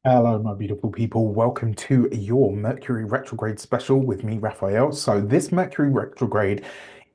Hello, my beautiful people. Welcome to your Mercury retrograde special with me, Raphael. So, this Mercury retrograde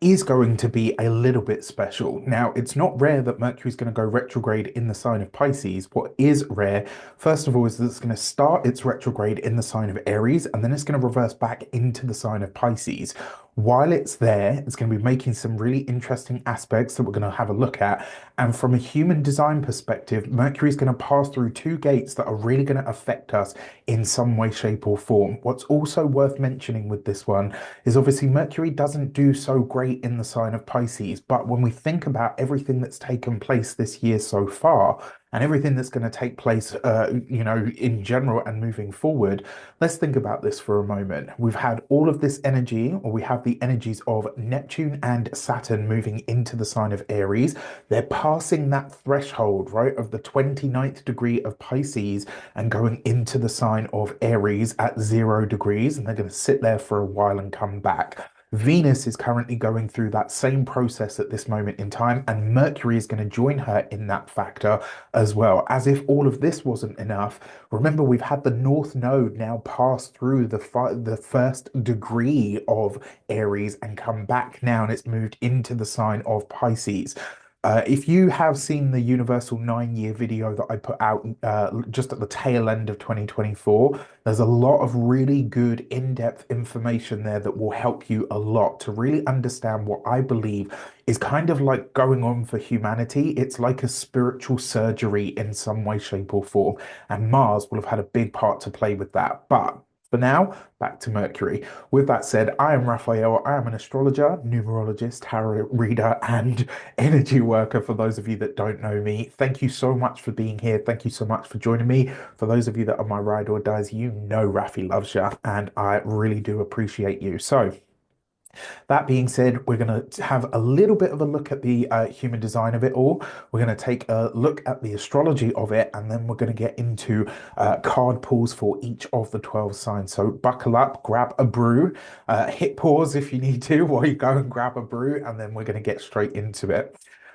is going to be a little bit special. Now, it's not rare that Mercury is going to go retrograde in the sign of Pisces. What is rare, first of all, is that it's going to start its retrograde in the sign of Aries and then it's going to reverse back into the sign of Pisces. While it's there, it's going to be making some really interesting aspects that we're going to have a look at. And from a human design perspective, Mercury is going to pass through two gates that are really going to affect us in some way, shape, or form. What's also worth mentioning with this one is obviously Mercury doesn't do so great in the sign of Pisces, but when we think about everything that's taken place this year so far, and everything that's going to take place, in general and moving forward, let's think about this for a moment. We've had all of this energy, or we have the energies of Neptune and Saturn moving into the sign of Aries. They're passing that threshold, right, of the 29th degree of Pisces and going into the sign of Aries at 0 degrees, and they're going to sit there for a while and come back. Venus is currently going through that same process at this moment in time, and Mercury is going to join her in that factor as well. As if all of this wasn't enough, remember we've had the North Node now pass through the first degree of Aries and come back now, and it's moved into the sign of Pisces. If you have seen the Universal 9 year video that I put out just at the tail end of 2024, there's a lot of really good in-depth information there that will help you a lot to really understand what I believe is kind of like going on for humanity. It's like a spiritual surgery in some way, shape, or form, and Mars will have had a big part to play with that. But for now, back to Mercury. With that said, I am Raphael. I am an astrologer, numerologist, tarot reader, and energy worker for those of you that don't know me. Thank you so much for being here. Thank you so much for joining me. For those of you that are my ride or dies, you know Rafi loves you, and I really do appreciate you. So, that being said, we're going to have a little bit of a look at the human design of it all. We're going to take a look at the astrology of it, and then we're going to get into card pulls for each of the 12 signs. So buckle up, grab a brew, hit pause if you need to while you go and grab a brew, and then we're going to get straight into it.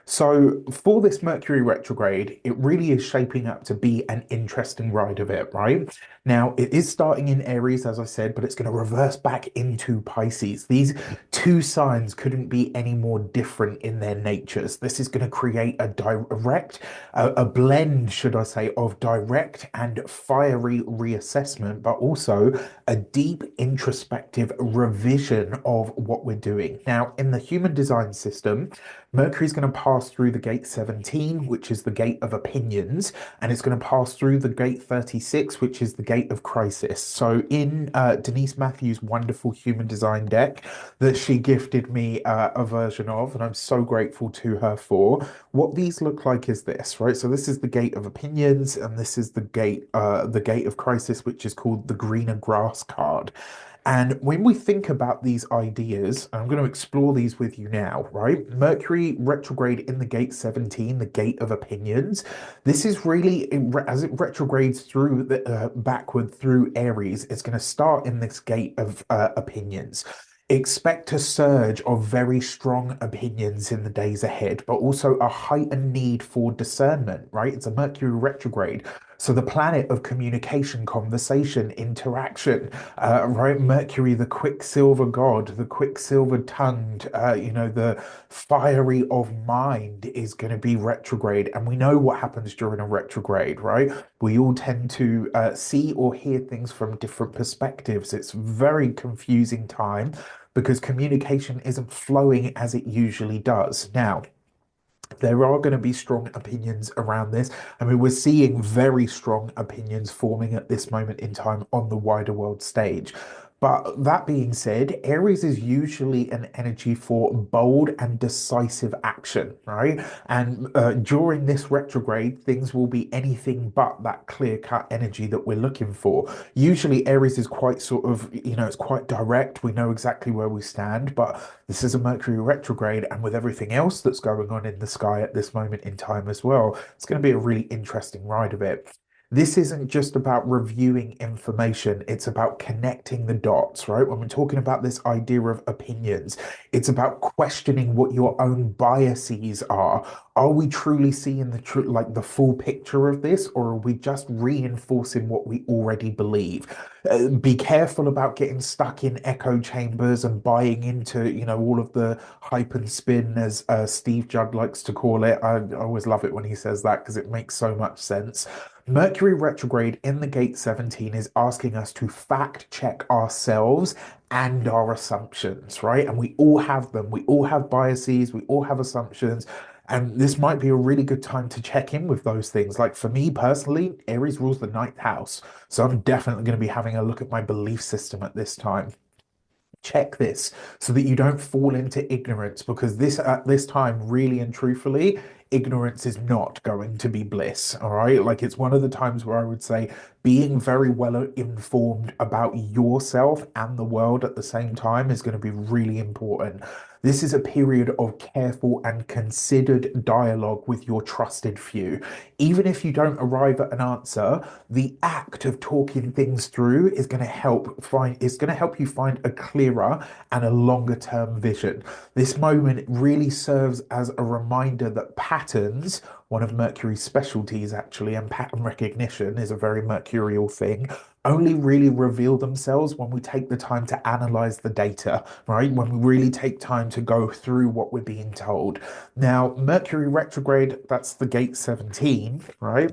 So, for this Mercury retrograde, it really is shaping up to be an interesting ride of it, right? Now, it is starting in Aries, as I said, but it's going to reverse back into Pisces. These two signs couldn't be any more different in their natures. This is going to create a blend, should I say, of direct and fiery reassessment, but also a deep introspective revision of what we're doing. Now, in the human design system, Mercury is going to pass through the gate 17, which is the gate of opinions, and it's going to pass through the gate 36, which is the gate of crisis. So, in Denise Matthews' wonderful human design deck that she gifted me a version of, and I'm so grateful to her for, what these look like is this, right? So, this is the gate of opinions, and this is the gate of crisis, which is called the greener grass card. And when we think about these ideas, and I'm going to explore these with you now, right? Mercury retrograde in the gate 17, the gate of opinions. This is really, as it retrogrades through backward through Aries, it's going to start in this gate of opinions. Expect a surge of very strong opinions in the days ahead, but also a heightened need for discernment, right? It's a Mercury retrograde. So the planet of communication, conversation, interaction, right? Mercury, the quicksilver god, the quicksilver tongued, the fiery of mind is going to be retrograde. And we know what happens during a retrograde, right? We all tend to see or hear things from different perspectives. It's a very confusing time because communication isn't flowing as it usually does. Now, there are going to be strong opinions around this. I mean, we're seeing very strong opinions forming at this moment in time on the wider world stage. But that being said, Aries is usually an energy for bold and decisive action, right? And during this retrograde, things will be anything but that clear-cut energy that we're looking for. Usually, Aries is quite sort of, it's quite direct. We know exactly where we stand, but this is a Mercury retrograde, and with everything else that's going on in the sky at this moment in time as well, it's going to be a really interesting ride of it. This isn't just about reviewing information, it's about connecting the dots, right? When we're talking about this idea of opinions, it's about questioning what your own biases are. Are we truly seeing the like the full picture of this, or are we just reinforcing what we already believe? Be careful about getting stuck in echo chambers and buying into, all of the hype and spin, as Steve Judd likes to call it. I always love it when he says that because it makes so much sense. Mercury retrograde in the gate 17 is asking us to fact check ourselves and our assumptions, right? And we all have them. We all have biases, we all have assumptions. And this might be a really good time to check in with those things. Like for me personally, Aries rules the ninth house. So I'm definitely going to be having a look at my belief system at this time. Check this so that you don't fall into ignorance, because this at this time, really and truthfully, ignorance is not going to be bliss. All right, like it's one of the times where I would say being very well informed about yourself and the world at the same time is going to be really important. This is a period of careful and considered dialogue with your trusted few. Even if you don't arrive at an answer, the act of talking things through is going to help you find a clearer and a longer term vision. This moment really serves as a reminder that patterns, one of Mercury's specialties actually, and pattern recognition is a very mercurial thing, only really reveal themselves when we take the time to analyze the data, right? When we really take time to go through what we're being told. Now, Mercury retrograde, that's the gate 17, right?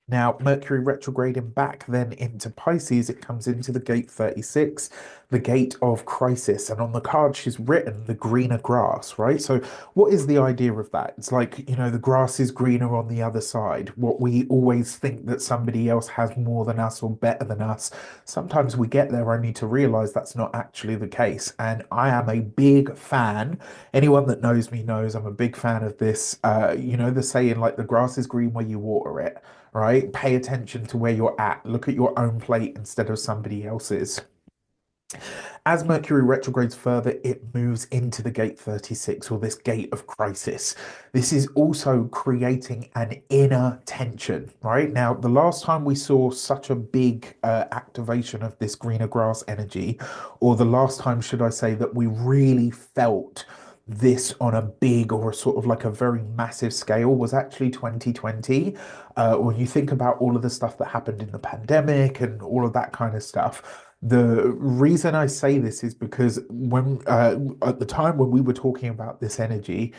Now, Mercury retrograding back then into Pisces, it comes into the gate 36, the gate of crisis. And on the card, she's written the greener grass, right? So, what is the idea of that? It's like, the grass is greener on the other side. What we always think that somebody else has more than us or better than us, sometimes we get there only to realize that's not actually the case. And I am a big fan. Anyone that knows me knows I'm a big fan of this. The saying, like, the grass is green where you water it, right? Pay attention to where you're at. Look at your own plate instead of somebody else's. As Mercury retrogrades further, it moves into the gate 36, or this gate of crisis. This is also creating an inner tension, right? Now, the last time we saw such a big activation of this greener grass energy, or the last time, should I say, that we really felt this on a big or a sort of like a very massive scale, was actually 2020. When you think about all of the stuff that happened in the pandemic and all of that kind of stuff, the reason I say this is because when at the time when we were talking about this energy,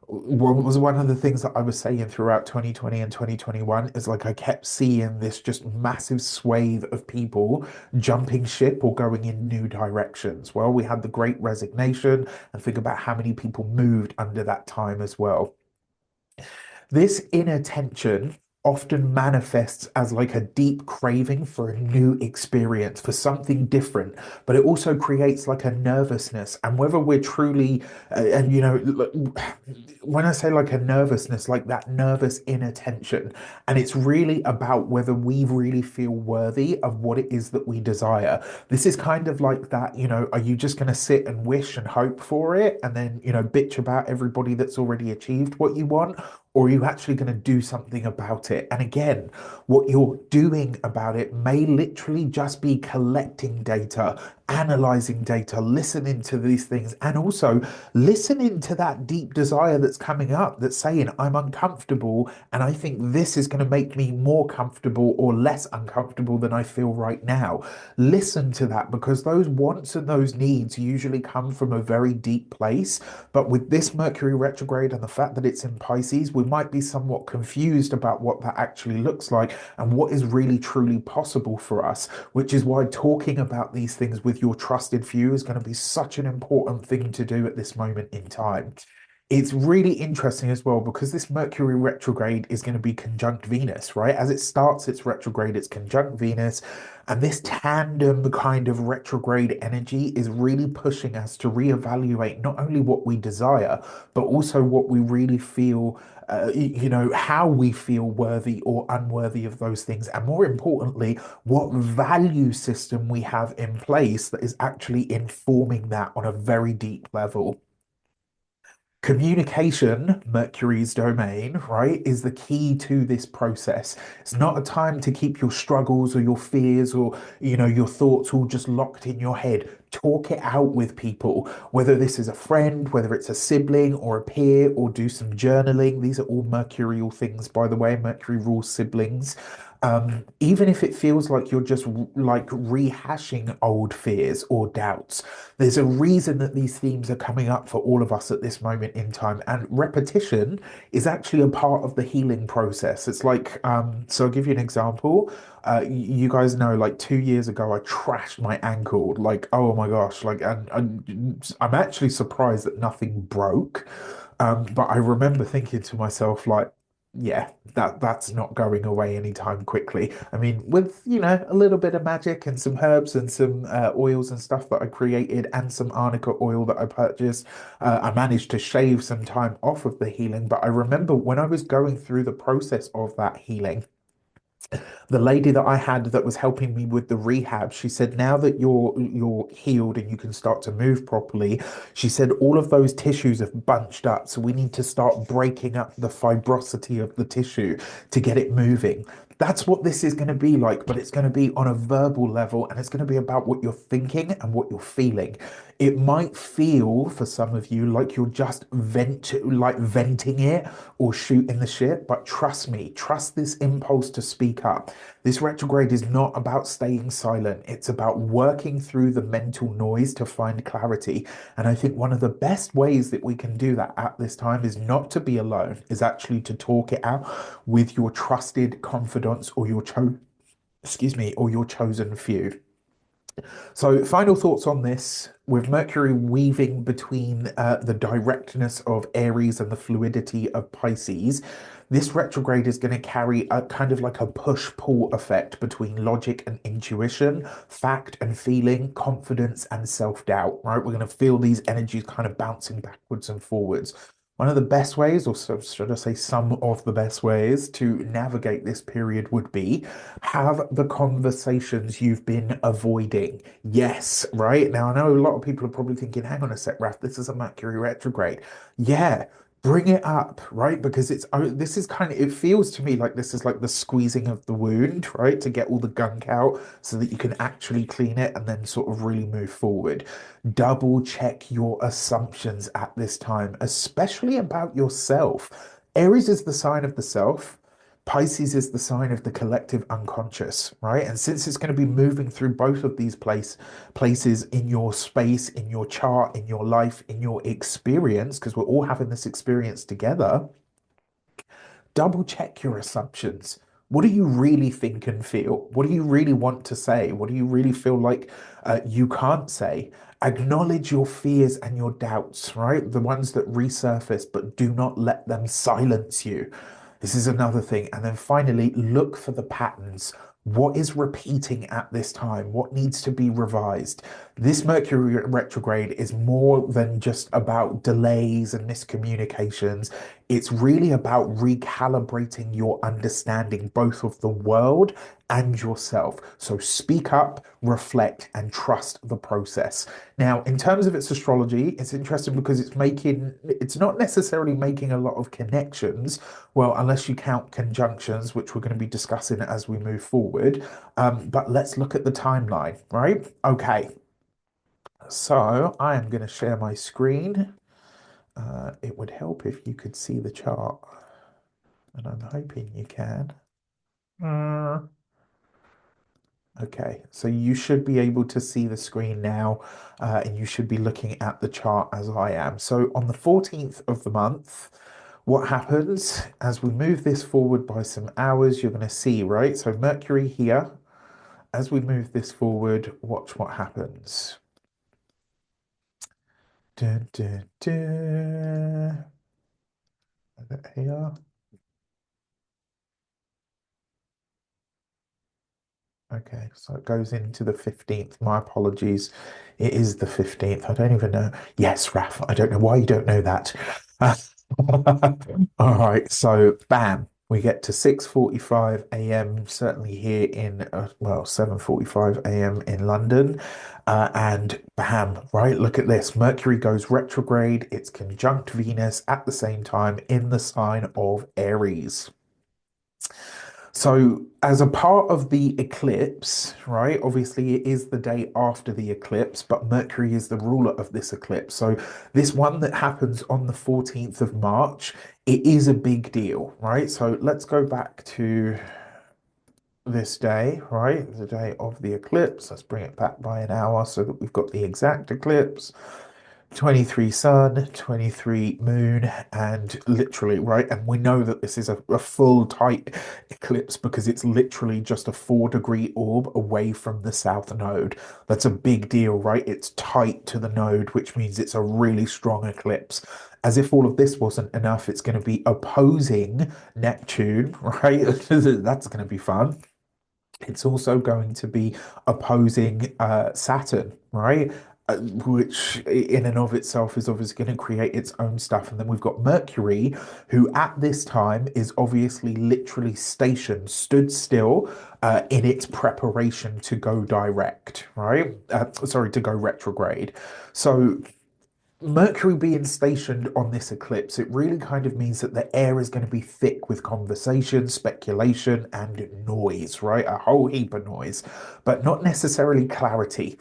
what was one of the things that I was saying throughout 2020 and 2021 is like I kept seeing this just massive swathe of people jumping ship or going in new directions. Well, we had the Great Resignation, and think about how many people moved under that time as well. This inner tension often manifests as like a deep craving for a new experience, for something different, but it also creates like a nervousness. And whether we're truly, and when I say like a nervousness, like that nervous inner tension, and it's really about whether we really feel worthy of what it is that we desire. This is kind of like that, are you just going to sit and wish and hope for it and then, bitch about everybody that's already achieved what you want? Or are you actually going to do something about it? And again, what you're doing about it may literally just be collecting data, analyzing data, listening to these things, and also listening to that deep desire that's coming up that's saying, I'm uncomfortable, and I think this is going to make me more comfortable or less uncomfortable than I feel right now. Listen to that, because those wants and those needs usually come from a very deep place. But with this Mercury retrograde and the fact that it's in Pisces, we might be somewhat confused about what that actually looks like and what is really truly possible for us, which is why talking about these things with your trusted few is going to be such an important thing to do at this moment in time. It's really interesting as well because this Mercury retrograde is going to be conjunct Venus, right? As it starts its retrograde, it's conjunct Venus. And this tandem kind of retrograde energy is really pushing us to reevaluate not only what we desire, but also what we really feel, how we feel worthy or unworthy of those things. And more importantly, what value system we have in place that is actually informing that on a very deep level. Communication, Mercury's domain, right, is the key to this process. It's not a time to keep your struggles or your fears or, your thoughts all just locked in your head. Talk it out with people, whether this is a friend, whether it's a sibling or a peer, or do some journaling. These are all mercurial things, by the way. Mercury rules siblings. Even if it feels like you're just like rehashing old fears or doubts, there's a reason that these themes are coming up for all of us at this moment in time. And repetition is actually a part of the healing process. It's like, so I'll give you an example. You guys know, like 2 years ago, I trashed my ankle. Like, oh my gosh, like, and I'm actually surprised that nothing broke. But I remember thinking to myself, like, yeah, that's not going away anytime quickly. I mean, with a little bit of magic and some herbs and some oils and stuff that I created and some arnica oil that I purchased, I managed to shave some time off of the healing. But I remember when I was going through the process of that healing, the lady that I had that was helping me with the rehab, she said, now that you're healed and you can start to move properly, she said all of those tissues have bunched up. So we need to start breaking up the fibrosity of the tissue to get it moving. That's what this is going to be like, but it's going to be on a verbal level and it's going to be about what you're thinking and what you're feeling. It might feel for some of you like you're just venting it or shooting the shit, but trust me, trust this impulse to speak up. This retrograde is not about staying silent. It's about working through the mental noise to find clarity. And I think one of the best ways that we can do that at this time is not to be alone, is actually to talk it out with your trusted confidants or or your chosen few. So, final thoughts on this. With Mercury weaving between the directness of Aries and the fluidity of Pisces, this retrograde is going to carry a kind of like a push-pull effect between logic and intuition, fact and feeling, confidence and self-doubt, right? We're going to feel these energies kind of bouncing backwards and forwards. One of the best ways, or so should I say, some of the best ways to navigate this period would be have the conversations you've been avoiding. Yes, right? Now, I know a lot of people are probably thinking, hang on a sec, Raf, this is a Mercury retrograde. Yeah, bring it up, right? Because this is kind of, it feels to me like this is like the squeezing of the wound, right? To get all the gunk out so that you can actually clean it and then sort of really move forward. Double check your assumptions at this time, especially about yourself. Aries is the sign of the self. Pisces is the sign of the collective unconscious, right? And since it's going to be moving through both of these places in your space, in your chart, in your life, in your experience, because we're all having this experience together, double check your assumptions. What do you really think and feel? What do you really want to say? What do you really feel like you can't say? Acknowledge your fears and your doubts, right? The ones that resurface, but do not let them silence you. This is another thing. And then finally, look for the patterns. What is repeating at this time? What needs to be revised? This Mercury retrograde is more than just about delays and miscommunications. It's really about recalibrating your understanding both of the world and yourself. So speak up, reflect, and trust the process. Now, in terms of its astrology, it's interesting because it's not necessarily making a lot of connections. Well, unless you count conjunctions, which we're going to be discussing as we move forward. But let's look at the timeline, right? Okay, so I am going to share my screen. It would help if you could see the chart, and I'm hoping you can. Uh, okay, so you should be able to see the screen now, and you should be looking at the chart as I am. So on the 14th of the month, what happens as we move this forward by some hours, you're going to see, right? So Mercury here, as we move this forward, watch what happens. Dun, dun, dun. Here. Okay, so it goes into the 15th. My apologies. It is the 15th. I don't even know. Yes, Raf, I don't know why you don't know that. All right, so bam. We get to 6:45 a.m. certainly here in well 7:45 a.m. in London, and bam, right? Look at this. Mercury goes retrograde. It's conjunct Venus at the same time in the sign of Aries. So, as a part of the eclipse, right? Obviously, it is the day after the eclipse, but Mercury is the ruler of this eclipse. So, this one that happens on the 14th of March, it is a big deal, right? So, let's go back to this day, right? The day of the eclipse. Let's bring it back by an hour so that we've got the exact eclipse. 23 sun, 23 moon, and literally, right? And we know that this is a full tight eclipse because it's literally just a 4-degree orb away from the south node. That's a big deal, right? It's tight to the node, which means it's a really strong eclipse. As if all of this wasn't enough, it's going to be opposing Neptune, right? That's going to be fun. It's also going to be opposing Saturn, right? Which in and of itself is obviously going to create its own stuff. And then we've got Mercury, who at this time is obviously literally stationed, stood still in its preparation to go direct, right? Sorry, to go retrograde. So Mercury being stationed on this eclipse, it really kind of means that the air is going to be thick with conversation, speculation, and noise, right? A whole heap of noise, but not necessarily clarity.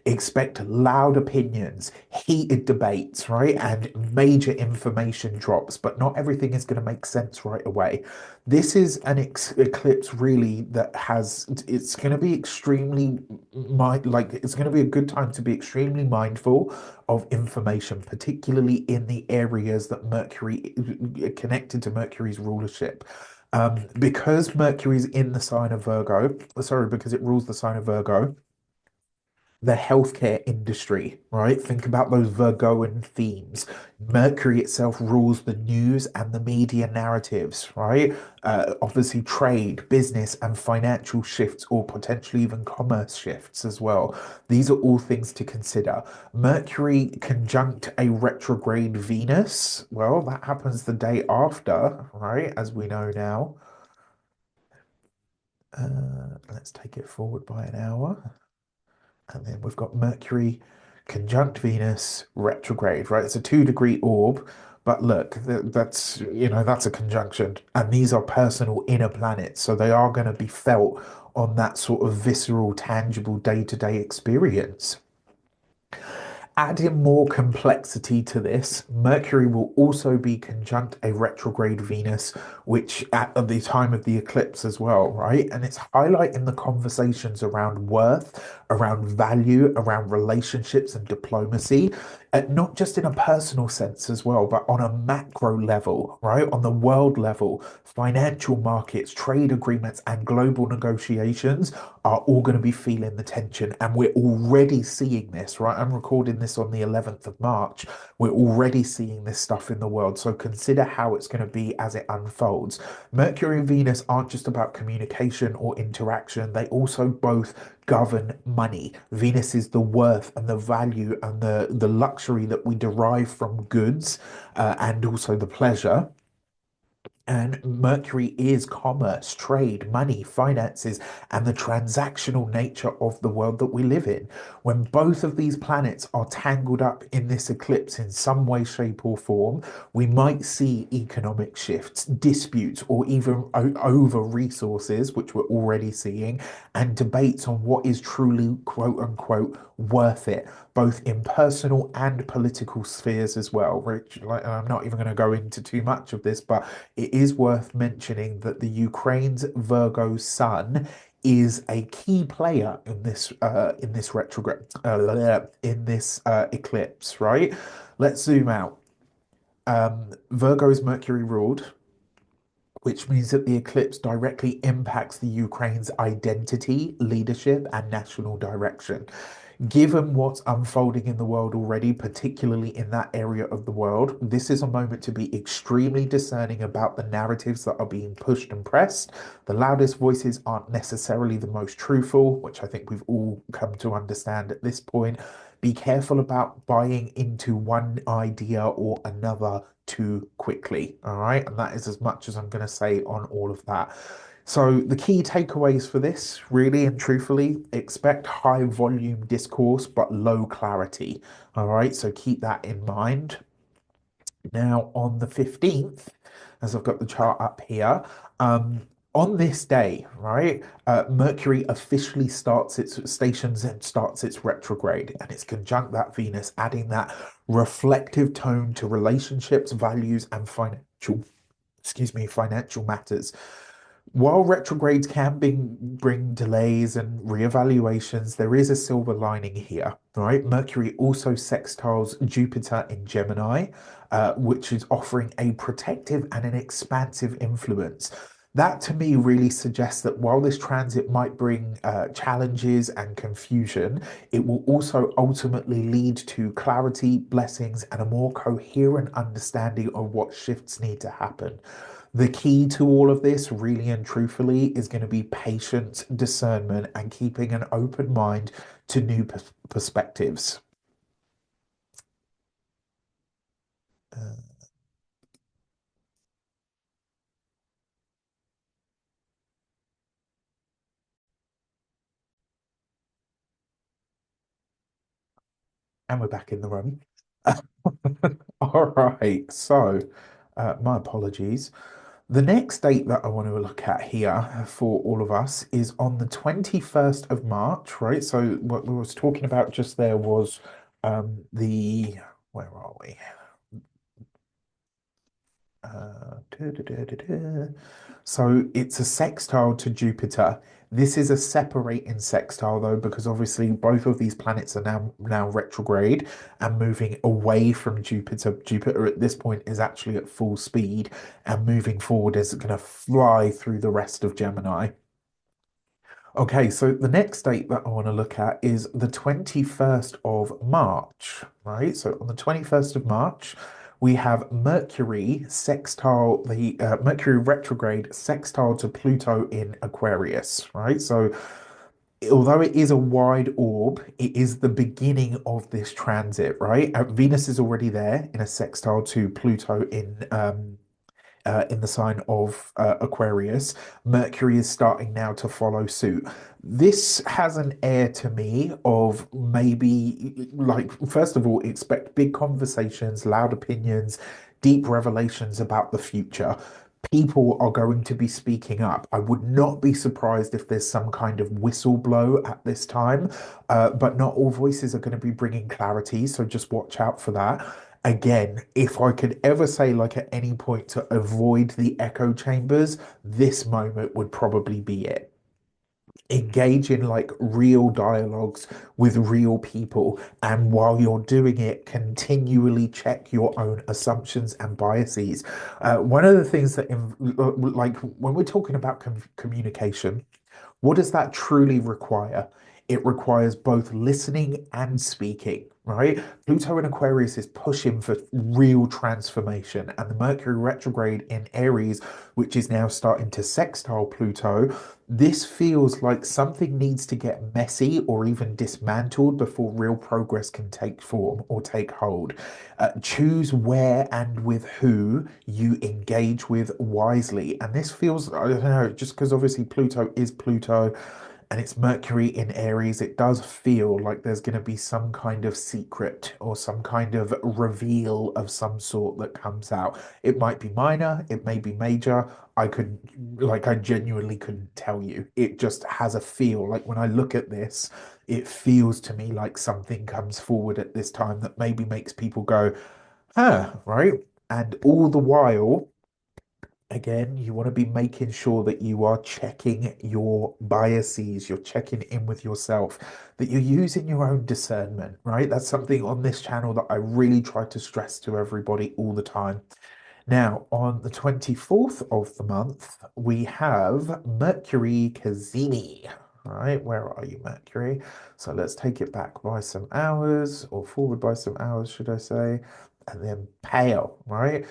Expect loud opinions, heated debates, right? And major information drops, but not everything is going to make sense right away. This is an eclipse really that has, it's going to be extremely, it's going to be a good time to be extremely mindful of information, particularly in the areas that Mercury, connected to Mercury's rulership. Because Mercury's in the sign of Virgo, sorry, because it rules the sign of Virgo, the healthcare industry, right? Think about those Virgoan themes. Mercury itself rules the news and the media narratives, right? Obviously, trade, business, and financial shifts, or potentially even commerce shifts as well. These are all things to consider. Mercury conjunct a retrograde Venus. Well, that happens the day after, right? As we know now. Let's take it forward by an hour. And then we've got Mercury conjunct Venus retrograde, right? It's a 2-degree orb, but look, that's, that's a conjunction. And these are personal inner planets. So they are going to be felt on that sort of visceral, tangible day-to-day experience. Adding more complexity to this, Mercury will also be conjunct a retrograde Venus, which at the time of the eclipse as well, right? And it's highlighting the conversations around worth, around value, around relationships and diplomacy, not just in a personal sense as well, but on a macro level, right? On the world level, financial markets, trade agreements, and global negotiations are all going to be feeling the tension. And we're already seeing this, right? I'm recording this on the 11th of March. We're already seeing this stuff in the world. So consider how it's going to be as it unfolds. Mercury and Venus aren't just about communication or interaction, they also both govern money. Venus is the worth and the value and the luxury that we derive from goods and also the pleasure. And Mercury is commerce, trade, money, finances, and the transactional nature of the world that we live in. When both of these planets are tangled up in this eclipse in some way, shape, or form, we might see economic shifts, disputes, or even over resources, which we're already seeing, and debates on what is truly quote unquote worth it, both in personal and political spheres as well. Which, like, I'm not even going to go into too much of this, but it is worth mentioning that the Ukraine's Virgo sun is a key player in this retrograde in this eclipse, right? Let's zoom out. Virgo is Mercury ruled, which means that the eclipse directly impacts the Ukraine's identity, leadership, and national direction. Given what's unfolding in the world already, particularly in that area of the world, this is a moment to be extremely discerning about the narratives that are being pushed and pressed. The loudest voices aren't necessarily the most truthful, which I think we've all come to understand at this point. Be careful about buying into one idea or another too quickly. All right. And that is as much as I'm going to say on all of that. So, the key takeaways for this, really and truthfully, expect high volume discourse but low clarity. All right. So, keep that in mind. Now, on the 15th, as I've got the chart up here, on this day, right, Mercury officially starts its stations and starts its retrograde, and it's conjunct that Venus, adding that reflective tone to relationships, values, and financial matters. While retrogrades can bring delays and reevaluations, there is a silver lining here, right? Mercury also sextiles Jupiter in Gemini, which is offering a protective and an expansive influence. That to me really suggests that while this transit might bring challenges and confusion, it will also ultimately lead to clarity, blessings, and a more coherent understanding of what shifts need to happen. The key to all of this, really and truthfully, is going to be patience, discernment, and keeping an open mind to new perspectives. Uh, and we're back in the room. All right, so my apologies. The next date that I want to look at here for all of us is on the 21st of March, right? So what we was talking about just there was the, where are we? So it's a sextile to Jupiter. This is a separating sextile though, because obviously both of these planets are now retrograde and moving away from Jupiter. Jupiter at this point is actually at full speed and moving forward is going to fly through the rest of Gemini. Okay, so the next date that I want to look at is the 21st of March, right? So on the 21st of March, we have Mercury sextile, the Mercury retrograde sextile to Pluto in Aquarius, right? So although it is a wide orb, it is the beginning of this transit, right? Venus is already there in a sextile to Pluto in the sign of Aquarius. Mercury is starting now to follow suit. This has an air to me of maybe, like, first of all, expect big conversations, loud opinions, deep revelations about the future. People are going to be speaking up. I would not be surprised if there's some kind of whistle blow at this time, but not all voices are going to be bringing clarity. So just watch out for that. Again, if I could ever say, like at any point, to avoid the echo chambers, this moment would probably be it. Engage in like real dialogues with real people, and while you're doing it, continually check your own assumptions and biases. One of the things that, like, when we're talking about communication, what does that truly require? It requires both listening and speaking, right? Pluto in Aquarius is pushing for real transformation, and the Mercury retrograde in Aries, which is now starting to sextile Pluto, this feels like something needs to get messy or even dismantled before real progress can take form or take hold. Choose where and with who you engage with wisely. And this feels, I don't know, just because obviously Pluto is Pluto and it's Mercury in Aries, it does feel like there's going to be some kind of secret or some kind of reveal of some sort that comes out. It might be minor, it may be major. I genuinely couldn't tell you. It just has a feel like when I look at this, it feels to me like something comes forward at this time that maybe makes people go, huh, right? And all the while, again, you want to be making sure that you are checking your biases, you're checking in with yourself, that you're using your own discernment, right? That's something on this channel that I really try to stress to everybody all the time. Now, on the 24th of the month, we have Mercury kazimi. All right, where are you, Mercury? So let's take it back by some hours, or forward by some hours, should I say, and then pale, right?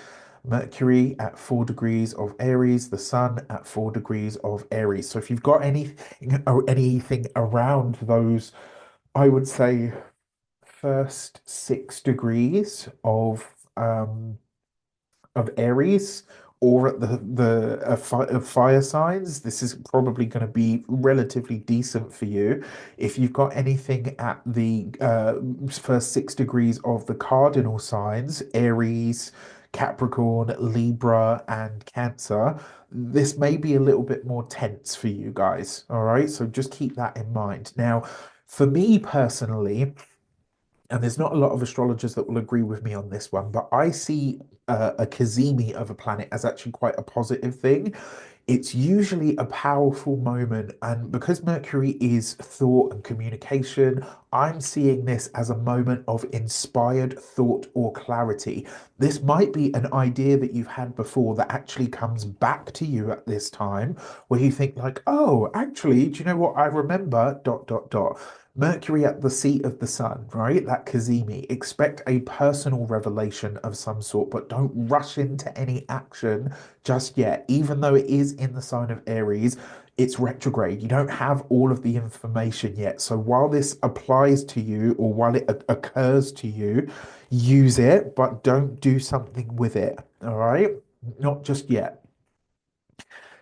Mercury at 4 degrees of Aries, the Sun at 4 degrees of Aries. So if you've got anything around those, I would say first 6 degrees of of Aries or at of fire signs, this is probably going to be relatively decent for you. If you've got anything at the first 6 degrees of the cardinal signs, Aries, Capricorn, Libra, and Cancer, this may be a little bit more tense for you guys. All right, so just keep that in mind. Now, for me personally, and there's not a lot of astrologers that will agree with me on this one, but I see a kazimi of a planet as actually quite a positive thing. It's usually a powerful moment, and because Mercury is thought and communication, I'm seeing this as a moment of inspired thought or clarity. This might be an idea that you've had before that actually comes back to you at this time, where you think like, oh, actually, do you know what I remember? Dot dot dot. Mercury at the seat of the sun, right? That kazimi. Expect a personal revelation of some sort, but don't rush into any action just yet. Even though it is in the sign of Aries, it's retrograde. You don't have all of the information yet. So while this applies to you or while it occurs to you, use it, but don't do something with it. All right? Not just yet.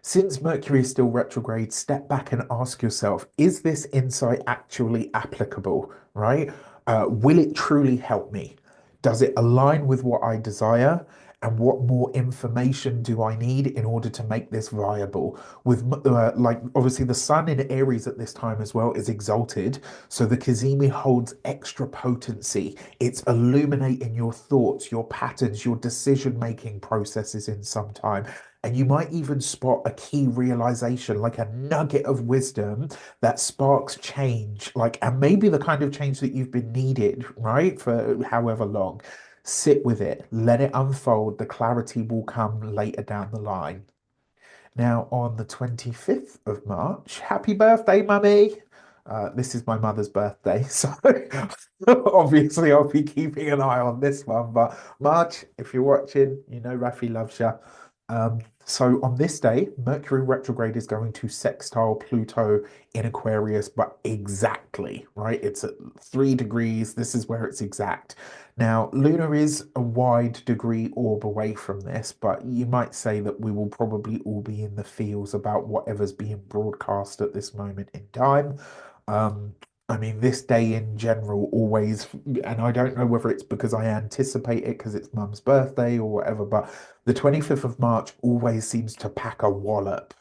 Since Mercury is still retrograde, step back and ask yourself, is this insight actually applicable, right? Will it truly help me? Does it align with what I desire? And what more information do I need in order to make this viable? Like, obviously, the sun in Aries at this time as well is exalted. So the kazimi holds extra potency. It's illuminating your thoughts, your patterns, your decision-making processes in some time. And you might even spot a key realization, like a nugget of wisdom that sparks change, like, and maybe the kind of change that you've been needed, right, for however long. Sit with it, let it unfold. The clarity will come later down the line. Now, on the 25th of March, happy birthday, mummy. This is my mother's birthday, so obviously I'll be keeping an eye on this one. But March, if you're watching, you know Rafi loves you. So on this day, Mercury retrograde is going to sextile Pluto in Aquarius, but exactly, right? It's at 3 degrees. This is where it's exact. Now, Luna is a wide degree orb away from this, but you might say that we will probably all be in the feels about whatever's being broadcast at this moment in time. Um, I mean, this day in general always, and I don't know whether it's because I anticipate it because it's mum's birthday or whatever, but the 25th of March always seems to pack a wallop.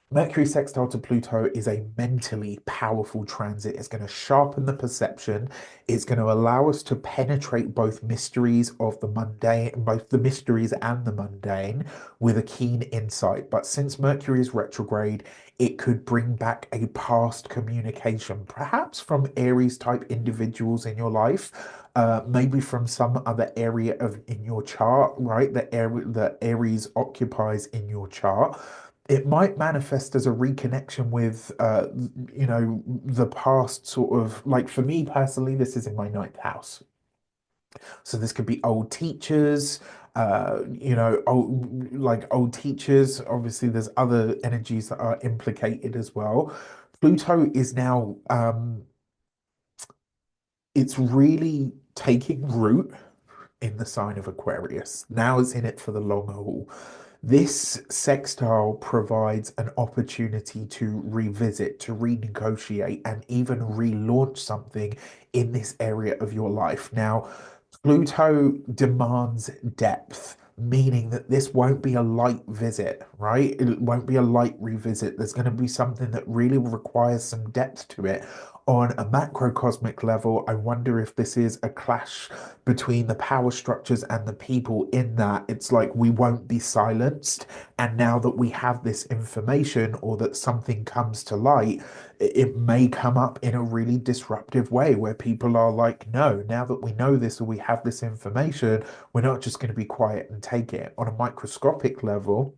Mercury sextile to Pluto is a mentally powerful transit. It's going to sharpen the perception. It's going to allow us to penetrate both mysteries of the mundane, both the mysteries and the mundane, with a keen insight. But since Mercury is retrograde, it could bring back a past communication, perhaps from Aries type individuals in your life. Maybe from some other area of in your chart, right? The area that Aries occupies in your chart. It might manifest as a reconnection with, the past sort of, like for me personally, this is in my ninth house. So this could be old teachers, old teachers. Obviously, there's other energies that are implicated as well. Pluto is now, it's really taking root in the sign of Aquarius. Now it's in it for the long haul. This sextile provides an opportunity to revisit, to renegotiate, and even relaunch something in this area of your life. Now, Pluto demands depth, meaning that this won't be a light visit, right? It won't be a light revisit. There's going to be something that really requires some depth to it. On a macrocosmic level, I wonder if this is a clash between the power structures and the people, in that it's like we won't be silenced. And now that we have this information or that something comes to light, it may come up in a really disruptive way where people are like, no, now that we know this or we have this information, we're not just going to be quiet and take it. On a microscopic level,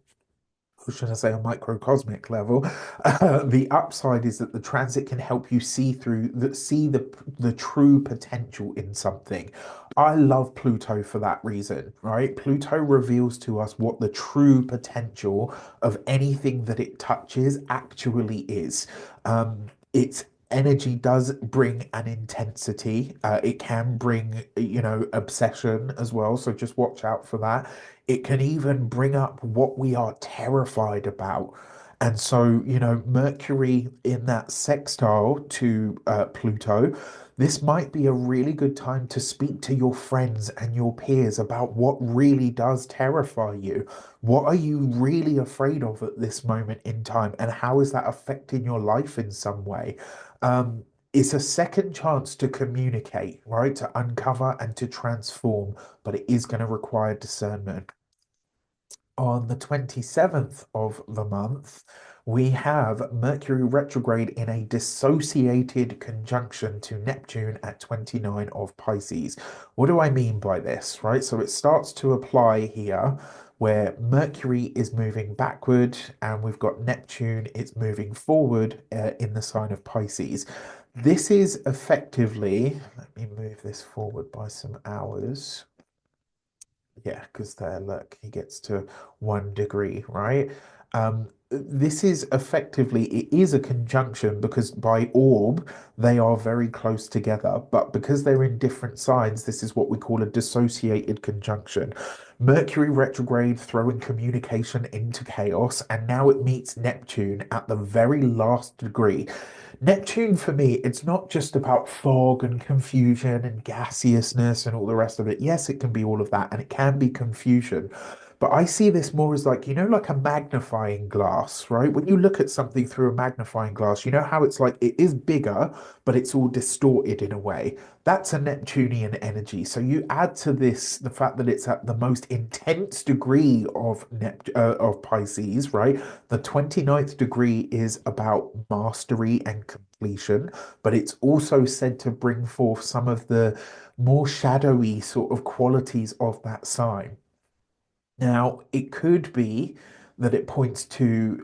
or should I say a microcosmic level, the upside is that the transit can help you see the true potential in something. I love Pluto for that reason, right? Pluto reveals to us what the true potential of anything that it touches actually is. It's energy does bring an intensity. It can bring, obsession as well. So just watch out for that. It can even bring up what we are terrified about. And so, Mercury in that sextile to Pluto, this might be a really good time to speak to your friends and your peers about what really does terrify you. What are you really afraid of at this moment in time, and how is that affecting your life in some way? Um, it's a second chance to communicate, right? To uncover and to transform, but it is going to require discernment. On the 27th of the month, we have Mercury retrograde in a dissociated conjunction to Neptune at 29 of Pisces. What do I mean by this, right? So it starts to apply here where Mercury is moving backward and we've got Neptune, it's moving forward in the sign of Pisces. This is effectively, let me move this forward by some hours. Yeah, because there, look, he gets to 1 degree, right? This is effectively, it is a conjunction because by orb, they are very close together. But because they're in different signs, this is what we call a dissociated conjunction. Mercury retrograde throwing communication into chaos, and now it meets Neptune at the very last degree. Neptune, for me, it's not just about fog and confusion and gaseousness and all the rest of it. Yes, it can be all of that and it can be confusion. But I see this more as like, like a magnifying glass, right? When you look at something through a magnifying glass, you know how it's like it is bigger, but it's all distorted in a way. That's a Neptunian energy. So you add to this the fact that it's at the most intense degree of of Pisces, right? The 29th degree is about mastery and completion, but it's also said to bring forth some of the more shadowy sort of qualities of that sign. Now, it could be that it points to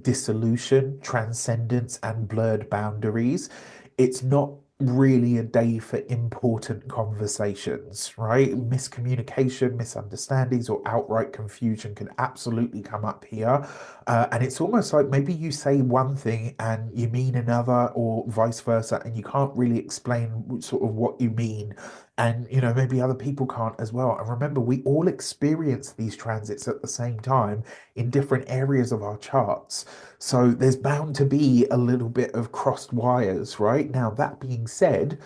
dissolution, transcendence, and blurred boundaries. It's not really a day for important conversations, right? Miscommunication, misunderstandings, or outright confusion can absolutely come up here. And it's almost like maybe you say one thing and you mean another, or vice versa, and you can't really explain sort of what you mean, and maybe other people can't as well. And remember, we all experience these transits at the same time in different areas of our charts, so there's bound to be a little bit of crossed wires. Right now, that being said,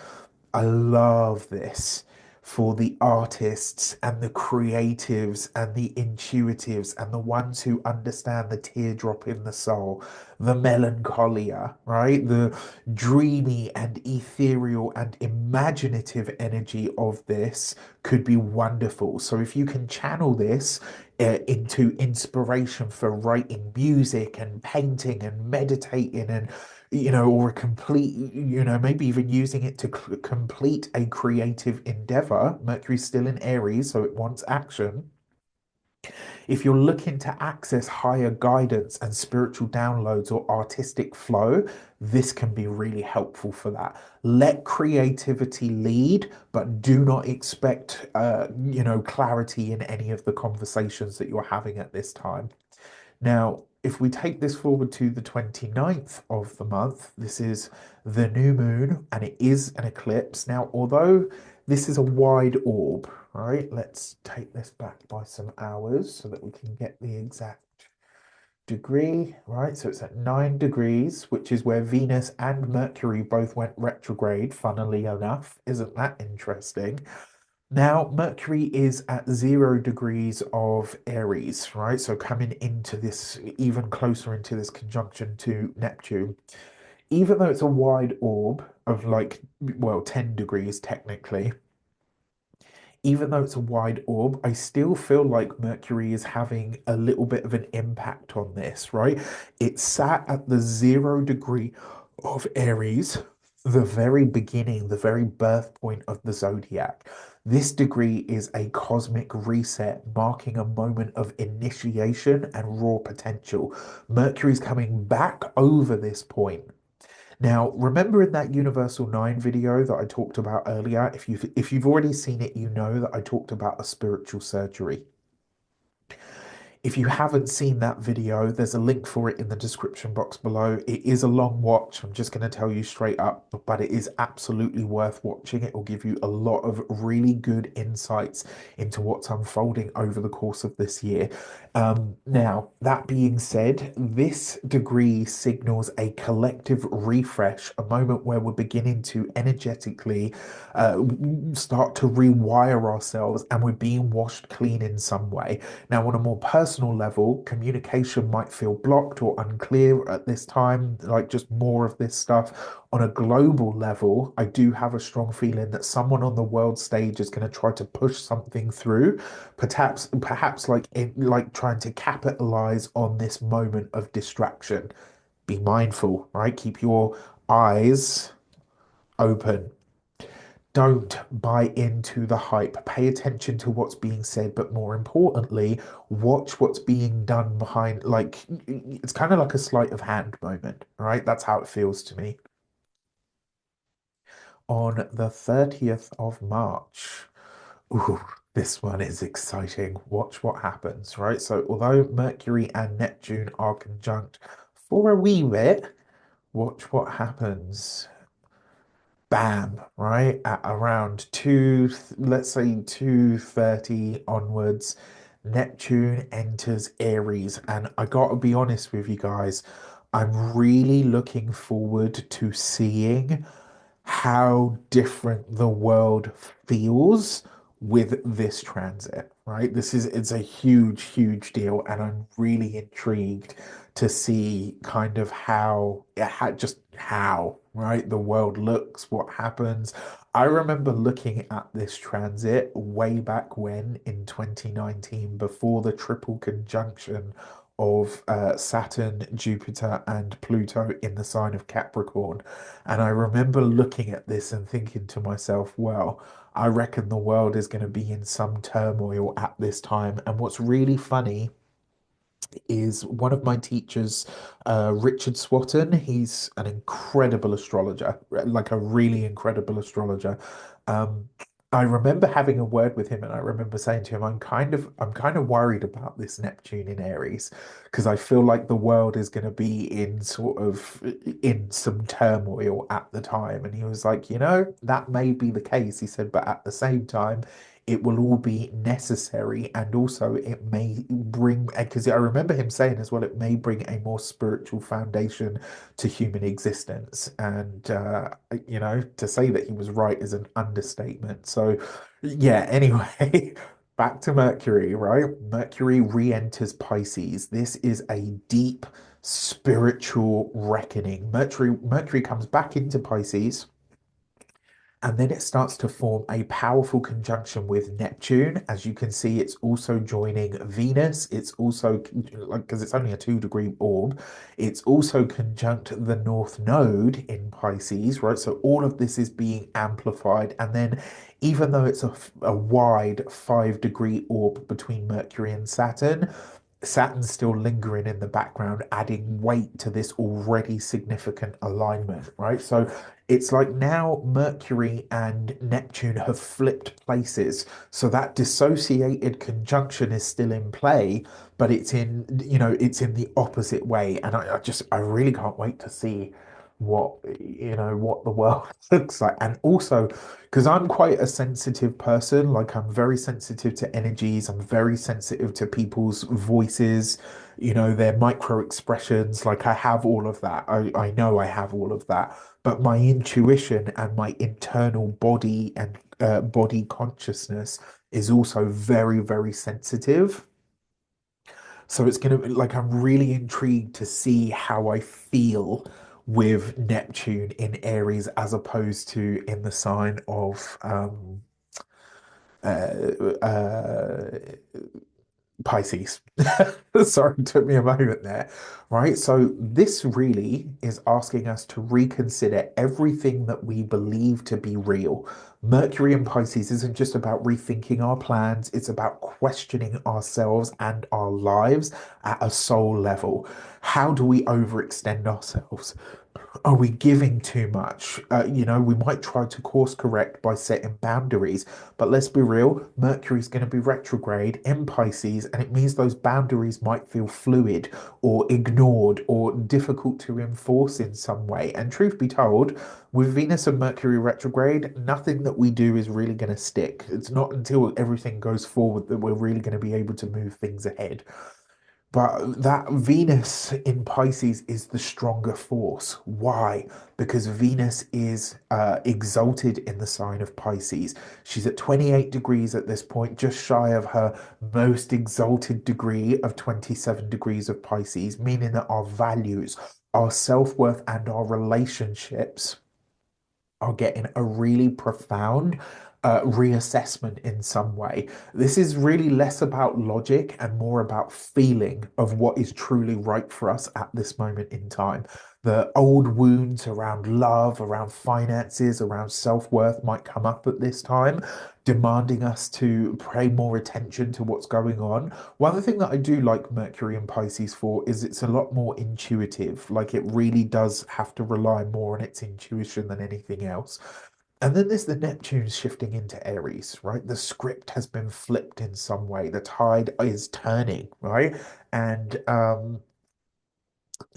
I love this for the artists and the creatives and the intuitives and the ones who understand the teardrop in the soul, the melancholia, right? The dreamy and ethereal and imaginative energy of this could be wonderful. So if you can channel this into inspiration for writing music and painting and meditating and or a complete, maybe even using it to complete a creative endeavor. Mercury's still in Aries, so it wants action. If you're looking to access higher guidance and spiritual downloads or artistic flow, this can be really helpful for that. Let creativity lead, but do not expect, clarity in any of the conversations that you're having at this time. Now, if we take this forward to the 29th of the month, this is the new moon and it is an eclipse. Now, although this is a wide orb, right? Let's take this back by some hours so that we can get the exact degree, right? So it's at 9 degrees, which is where Venus and Mercury both went retrograde, funnily enough. Isn't that interesting? Now, Mercury is at 0 degrees of Aries, right? So coming into this, even closer into this conjunction to Neptune. Even though it's a wide orb of like, well, 10 degrees technically, even though it's a wide orb, I still feel like Mercury is having a little bit of an impact on this, right? It sat at the 0 degree of Aries, the very beginning, the very birth point of the zodiac. This degree is a cosmic reset, marking a moment of initiation and raw potential. Mercury's coming back over this point. Now, remember in that Universal 9 video that I talked about earlier, if you've already seen it, you know that I talked about a spiritual surgery. If you haven't seen that video, there's a link for it in the description box below. It is a long watch, I'm just going to tell you straight up, but it is absolutely worth watching. It will give you a lot of really good insights into what's unfolding over the course of this year. Now, that being said, this degree signals a collective refresh, a moment where we're beginning to energetically start to rewire ourselves and we're being washed clean in some way. Now, on a more personal level, communication might feel blocked or unclear at this time, like just more of this stuff. On a global level, I do have a strong feeling that someone on the world stage is going to try to push something through, perhaps like trying to capitalize on this moment of distraction. Be mindful, right? Keep your eyes open. Don't buy into the hype. Pay attention to what's being said, but more importantly, watch what's being done behind. Like, it's kind of like a sleight of hand moment, right? That's how it feels to me. On the 30th of March, ooh, this one is exciting. Watch what happens, right? So, although Mercury and Neptune are conjunct for a wee bit, watch what happens. Bam, right? At around let's say 2:30 onwards, Neptune enters Aries. And I gotta be honest with you guys, I'm really looking forward to seeing how different the world feels with this transit, right? It's a huge, huge deal, and I'm really intrigued to see kind of how, right, the world looks, what happens. I remember looking at this transit way back when in 2019, before the triple conjunction of Saturn, Jupiter, and Pluto in the sign of Capricorn. And I remember looking at this and thinking to myself, well, I reckon the world is going to be in some turmoil at this time. And what's really funny is one of my teachers, Richard Swatton. He's an incredible astrologer, like a really incredible astrologer. Um, I remember having a word with him, and I remember saying to him, I'm kind of worried about this Neptune in Aries because I feel like the world is going to be in sort of in some turmoil at the time." And he was like, that may be the case. He said, but at the same time, it will all be necessary, and also it may bring, because I remember him saying as well, it may bring a more spiritual foundation to human existence. And to say that he was right is an understatement. So yeah, anyway, back to Mercury, right? Mercury re-enters Pisces. This is a deep spiritual reckoning. Mercury comes back into Pisces, and then it starts to form a powerful conjunction with Neptune. As you can see, it's also joining Venus. It's also, like, because it's only a 2-degree orb, it's also conjunct the North Node in Pisces, right? So all of this is being amplified. And then, even though it's a wide 5-degree orb between Mercury and Saturn's still lingering in the background, adding weight to this already significant alignment, right? So it's like now Mercury and Neptune have flipped places. So that dissociated conjunction is still in play, but it's in the opposite way. And I really can't wait to see what the world looks like. And also, because I'm quite a sensitive person, like I'm very sensitive to energies, I'm very sensitive to people's voices, their micro expressions. Like I have all of that. I know I have all of that, but my intuition and my internal body and body consciousness is also very, very sensitive. So it's going to, like, I'm really intrigued to see how I feel with Neptune in Aries as opposed to in the sign of uh, Pisces. Sorry, it took me a moment there. Right. So this really is asking us to reconsider everything that we believe to be real. Mercury in Pisces isn't just about rethinking our plans, it's about questioning ourselves and our lives at a soul level. How do we overextend ourselves? Are we giving too much? We might try to course correct by setting boundaries, but let's be real, Mercury's going to be retrograde in Pisces, and it means those boundaries might feel fluid or ignored or difficult to enforce in some way. And truth be told, with Venus and Mercury retrograde, nothing that we do is really going to stick. It's not until everything goes forward that we're really going to be able to move things ahead. But that Venus in Pisces is the stronger force. Why? Because Venus is exalted in the sign of Pisces. She's at 28 degrees at this point, just shy of her most exalted degree of 27 degrees of Pisces, meaning that our values, our self-worth, and our relationships are getting a really profound reassessment in some way. This is really less about logic and more about feeling of what is truly right for us at this moment in time. The old wounds around love, around finances, around self-worth might come up at this time, demanding us to pay more attention to what's going on. One other thing that I do like Mercury and Pisces for is it's a lot more intuitive. Like it really does have to rely more on its intuition than anything else. And then there's the Neptune shifting into Aries, right? The script has been flipped in some way. The tide is turning, right? And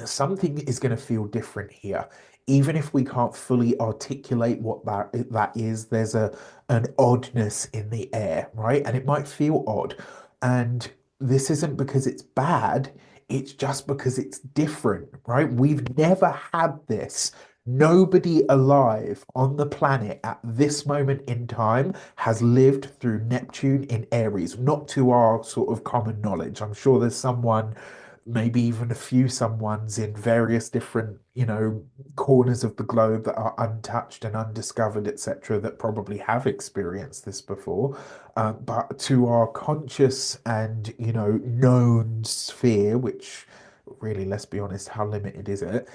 something is going to feel different here. Even if we can't fully articulate what that is, there's an oddness in the air, right? And it might feel odd. And this isn't because it's bad, it's just because it's different, right? We've never had this. Nobody alive on the planet at this moment in time has lived through Neptune in Aries, not to our sort of common knowledge. I'm sure there's someone, maybe even a few someones in various different, corners of the globe that are untouched and undiscovered, etc., that probably have experienced this before. But to our conscious and, known sphere, which really, let's be honest, how limited is it?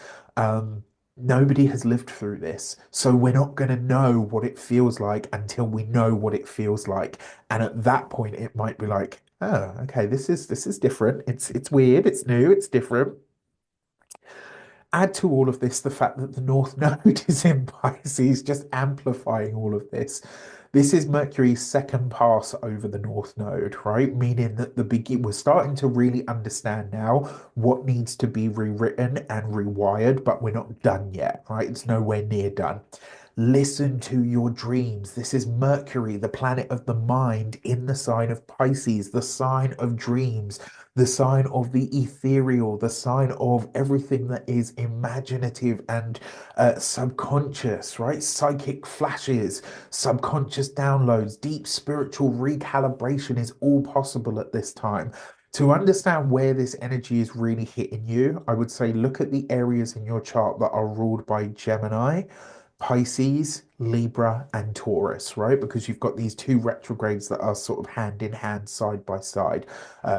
Nobody has lived through this. So we're not going to know what it feels like until we know what it feels like. And at that point, it might be like, oh, okay, this is different. It's weird, it's new, it's different. Add to all of this the fact that the North Node is in Pisces, just amplifying all of this. This is Mercury's second pass over the North Node, right? Meaning that we're starting to really understand now what needs to be rewritten and rewired, but we're not done yet, right? It's nowhere near done. Listen to your dreams. This is Mercury, the planet of the mind, in the sign of Pisces, the sign of dreams, the sign of the ethereal, the sign of everything that is imaginative and subconscious, right? Psychic flashes, subconscious downloads, deep spiritual recalibration is all possible at this time. To understand where this energy is really hitting you, I would say look at the areas in your chart that are ruled by Gemini, Pisces, Libra, and Taurus, right? Because you've got these two retrogrades that are sort of hand in hand, side by side.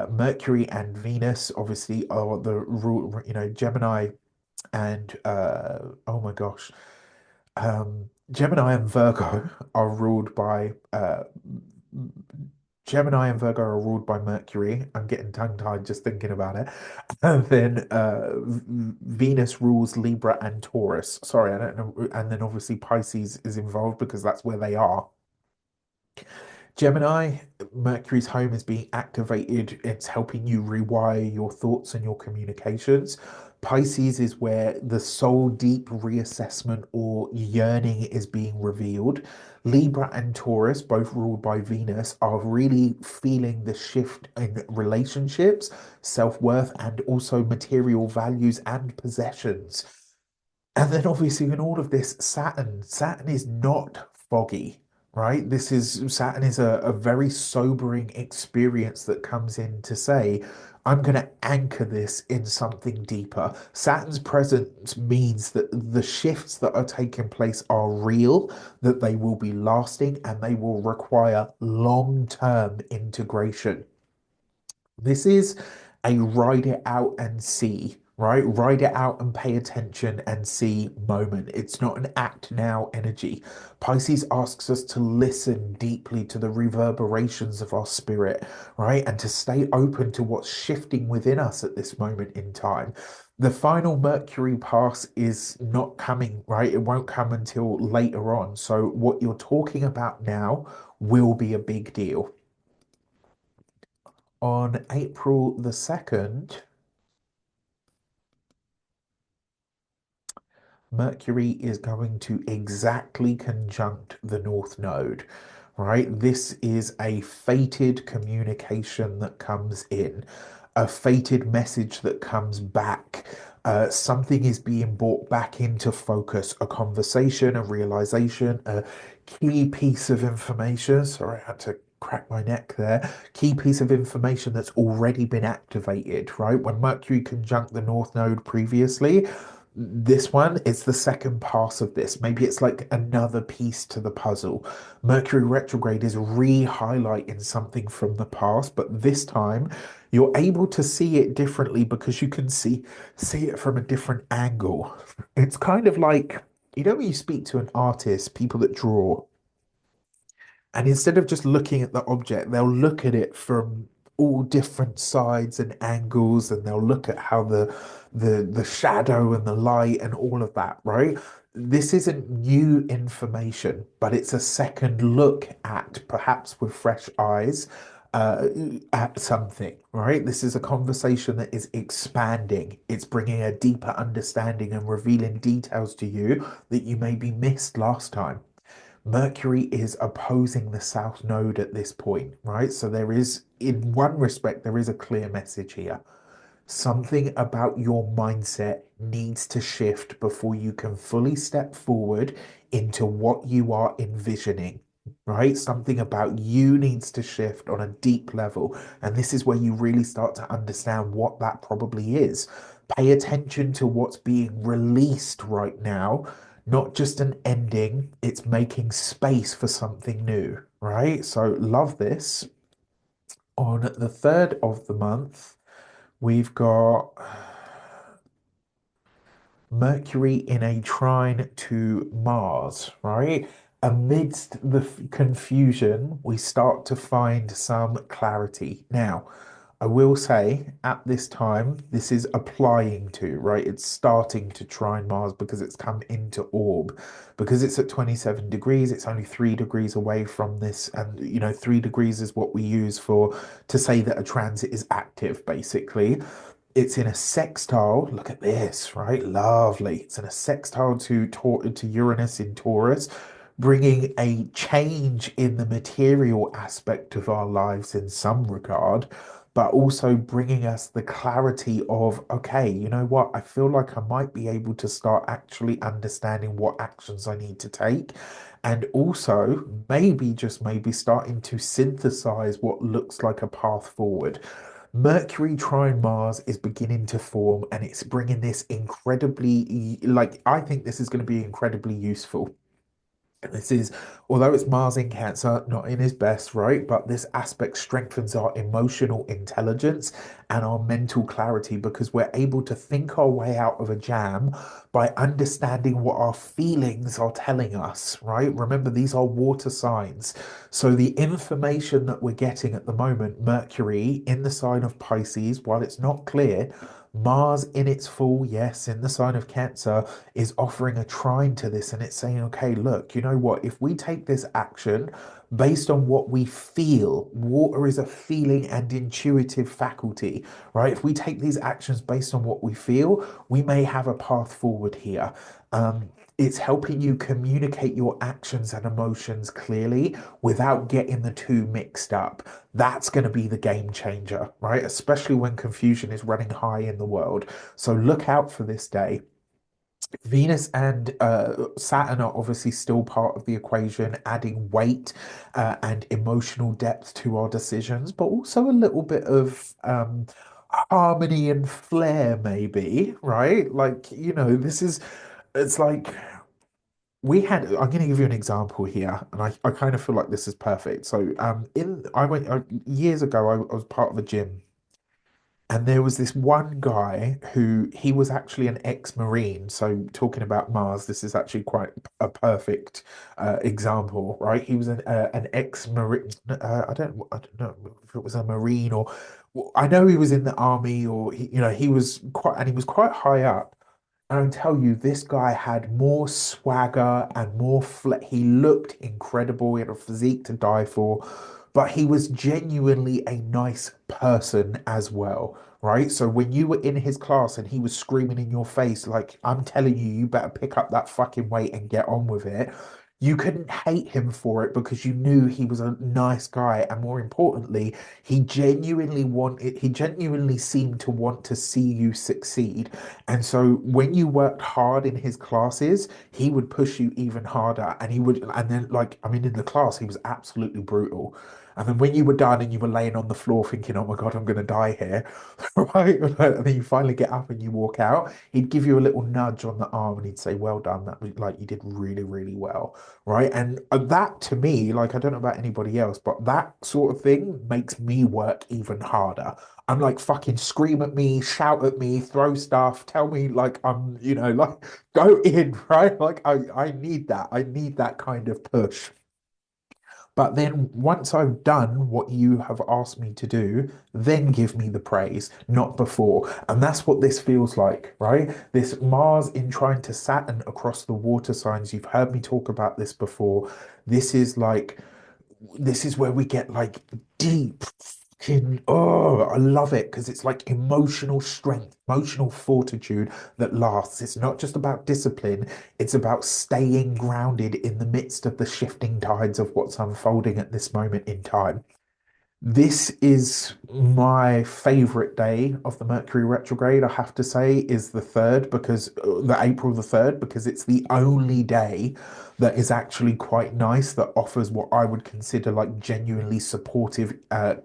Mercury and Venus, obviously, are the rule, Gemini and oh my gosh, Gemini and Virgo are ruled by Gemini and Virgo are ruled by Mercury. I'm getting tongue-tied just thinking about it. And then Venus rules Libra and Taurus. Sorry, I don't know. And then obviously Pisces is involved because that's where they are. Gemini, Mercury's home is being activated. It's helping you rewire your thoughts and your communications. Pisces is where the soul deep reassessment or yearning is being revealed. Libra and Taurus, both ruled by Venus, are really feeling the shift in relationships, self-worth, and also material values and possessions. And then obviously in all of this, Saturn is not foggy, right? Saturn is a very sobering experience that comes in to say, I'm going to anchor this in something deeper. Saturn's presence means that the shifts that are taking place are real, that they will be lasting, and they will require long-term integration. This is a ride it out and see, right? Ride it out and pay attention and see moment. It's not an act now energy. Pisces asks us to listen deeply to the reverberations of our spirit, right? And to stay open to what's shifting within us at this moment in time. The final Mercury pass is not coming, right? It won't come until later on. So what you're talking about now will be a big deal. On April the 2nd, Mercury is going to exactly conjunct the North Node, right? This is a fated communication that comes in, a fated message that comes back. Something is being brought back into focus, a conversation, a realization, a key piece of information. Sorry, I had to crack my neck there. Key piece of information that's already been activated, right? When Mercury conjunct the North Node previously, this one is the second pass of this. Maybe it's like another piece to the puzzle. Mercury retrograde is re-highlighting something from the past, but this time you're able to see it differently because you can see it from a different angle. It's kind of like, you know, when you speak to an artist, people that draw, and instead of just looking at the object, they'll look at it from all different sides and angles, and they'll look at how the shadow and the light and all of that, right? This isn't new information, but it's a second look at, perhaps with fresh eyes, uh, at something, right? This is a conversation that is expanding. It's bringing a deeper understanding and revealing details to you that you maybe missed last time. Mercury is opposing the South Node at this point, right? So there is, in one respect, there is a clear message here. Something about your mindset needs to shift before you can fully step forward into what you are envisioning, right? Something about you needs to shift on a deep level. And this is where you really start to understand what that probably is. Pay attention to what's being released right now, not just an ending, it's making space for something new, right? So, love this. On the 3rd of the month, we've got Mercury in a trine to Mars, right? Amidst the confusion, we start to find some clarity. Now, I will say at this time, this is applying to, right? It's starting to trine Mars because it's come into orb. Because it's at 27 degrees, it's only 3 degrees away from this. And, 3 degrees is what we use for to say that a transit is active, basically. It's in a sextile. Look at this, right? Lovely. It's in a sextile to Uranus in Taurus, bringing a change in the material aspect of our lives in some regard, but also bringing us the clarity of, okay, you know what? I feel like I might be able to start actually understanding what actions I need to take. And also, maybe, just maybe, starting to synthesize what looks like a path forward. Mercury trine Mars is beginning to form, and it's bringing this incredibly, like, I think this is going to be incredibly useful. This is, although it's Mars in Cancer, not in his best, right? But this aspect strengthens our emotional intelligence and our mental clarity because we're able to think our way out of a jam by understanding what our feelings are telling us, right? Remember, these are water signs. So the information that we're getting at the moment, Mercury in the sign of Pisces, while it's not clear, Mars in its full, yes, in the sign of Cancer, is offering a trine to this, and it's saying, okay, look, you know what? If we take this action based on what we feel, water is a feeling and intuitive faculty, right? If we take these actions based on what we feel, we may have a path forward here. It's helping you communicate your actions and emotions clearly without getting the two mixed up. That's going to be the game changer, right? Especially when confusion is running high in the world. So look out for this day. Venus and Saturn are obviously still part of the equation, adding weight and emotional depth to our decisions, but also a little bit of harmony and flair, maybe, right? Like, it's like I'm going to give you an example here, and I kind of feel like this is perfect. So, years ago, I was part of a gym, And there was this one guy who he was actually an ex-Marine. So talking about Mars, this is actually quite a perfect example, right? He was an ex-Marine. I don't know if it was a Marine or well, I know he was in the army or he was quite and he was quite high up. And I tell you, this guy had more swagger and more he looked incredible. He had a physique to die for, but he was genuinely a nice person as well, right? So when you were in his class and he was screaming in your face, like, I'm telling you, you better pick up that fucking weight and get on with it. You couldn't hate him for it because you knew he was a nice guy. And more importantly, he genuinely seemed to want to see you succeed. And so when you worked hard in his classes, he would push you even harder. And then, like, I mean, in the class, he was absolutely brutal. And then when you were done and you were laying on the floor thinking, oh my God, I'm going to die here, right? And then you finally get up and you walk out, he'd give you a little nudge on the arm and he'd say, well done. That was like, you did really, really well, right? And that to me, like, I don't know about anybody else, but that sort of thing makes me work even harder. I'm like, fucking scream at me, shout at me, throw stuff, tell me like like go in, right? Like I need that. I need that kind of push. But then once I've done what you have asked me to do, then give me the praise, not before. And that's what this feels like, right? This Mars in trying to Saturn across the water signs. You've heard me talk about this before. This is like this is where we get like deep fucking I love it because it's like emotional strength, emotional fortitude that lasts. It's not just about discipline, it's about staying grounded in the midst of the shifting tides of what's unfolding at this moment in time. This is my favorite day of the Mercury retrograde, I have to say, is the third because the April the 3rd, because it's the only day that is actually quite nice that offers what I would consider like genuinely supportive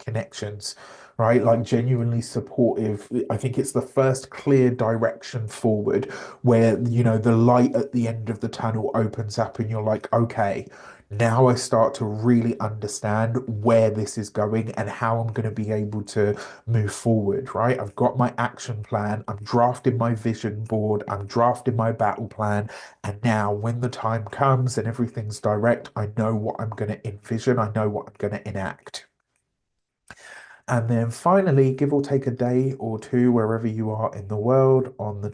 connections, right? Like genuinely supportive. I think it's the first clear direction forward where, the light at the end of the tunnel opens up and you're like, okay. Now I start to really understand where this is going and how I'm going to be able to move forward, right? I've got my action plan, I'm drafting my vision board, I'm drafting my battle plan, and now when the time comes and everything's direct, I know what I'm going to envision, I know what I'm going to enact. And then finally, give or take a day or two, wherever you are in the world, on the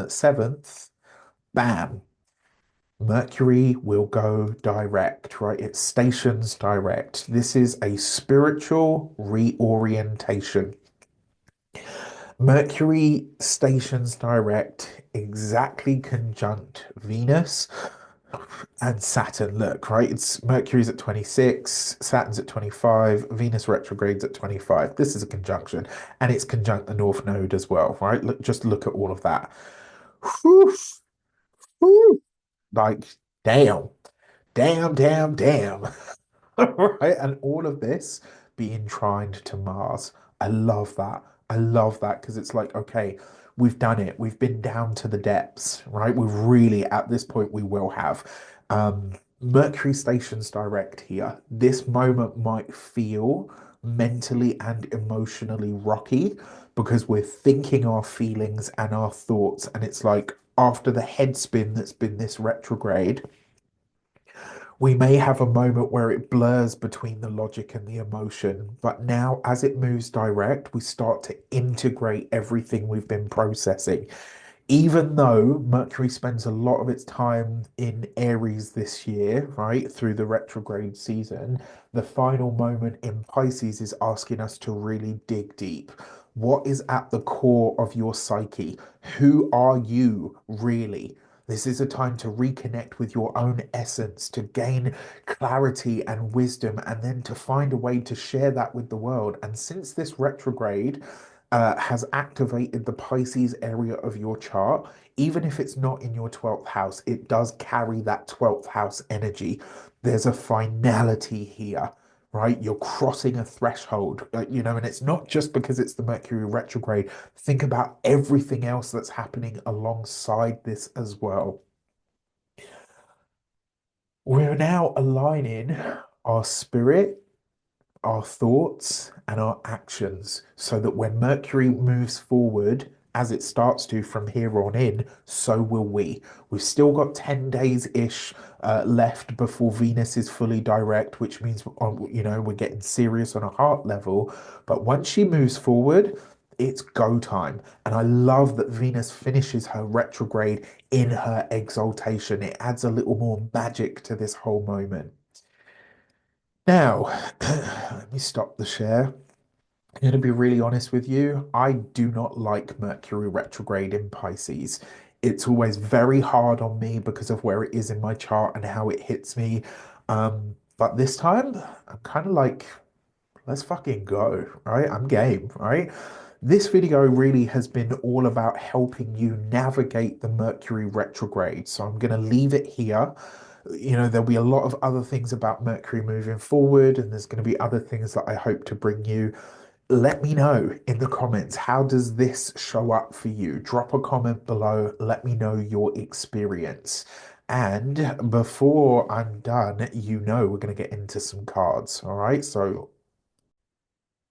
7th, bam. Mercury will go direct, right? It stations direct. This is a spiritual reorientation. Mercury stations direct, exactly conjunct Venus and Saturn. Look, right? It's Mercury's at 26, Saturn's at 25, Venus retrogrades at 25. This is a conjunction, and it's conjunct the North Node as well, right? Just look at all of that. Whew, whew. Like, damn. Damn, damn, damn. Right? And all of this being trined to Mars. I love that. I love that because it's like, okay, we've done it. We've been down to the depths, right? We've really, at this point, we will have. Um, Mercury stations direct here. This moment might feel mentally and emotionally rocky because we're thinking our feelings and our thoughts. And it's like after the head spin that's been this retrograde, we may have a moment where it blurs between the logic and the emotion, but now as it moves direct, we start to integrate everything we've been processing. Even though Mercury spends a lot of its time in Aries this year, right, through the retrograde season, the final moment in Pisces is asking us to really dig deep. What is at the core of your psyche? Who are you really? This is a time to reconnect with your own essence, to gain clarity and wisdom, and then to find a way to share that with the world. And since this retrograde has activated the Pisces area of your chart, even if it's not in your 12th house, it does carry that 12th house energy. There's a finality here, right? You're crossing a threshold, and it's not just because it's the Mercury retrograde. Think about everything else that's happening alongside this as well. We're now aligning our spirit, our thoughts and our actions so that when Mercury moves forward, as it starts to from here on in, so will we. We've still got 10 days-ish left before Venus is fully direct, which means, we're getting serious on a heart level. But once she moves forward, it's go time. And I love that Venus finishes her retrograde in her exaltation. It adds a little more magic to this whole moment. Now, let me stop the share. I'm going to be really honest with you. I do not like Mercury retrograde in Pisces. It's always very hard on me because of where it is in my chart and how it hits me. But this time, I'm kind of like, let's fucking go, right? I'm game, right? This video really has been all about helping you navigate the Mercury retrograde. So I'm going to leave it here. There'll be a lot of other things about Mercury moving forward, and there's going to be other things that I hope to bring you. Let me know in the comments, how does this show up for you? Drop a comment below. Let me know your experience. And before I'm done, we're going to get into some cards. All right. So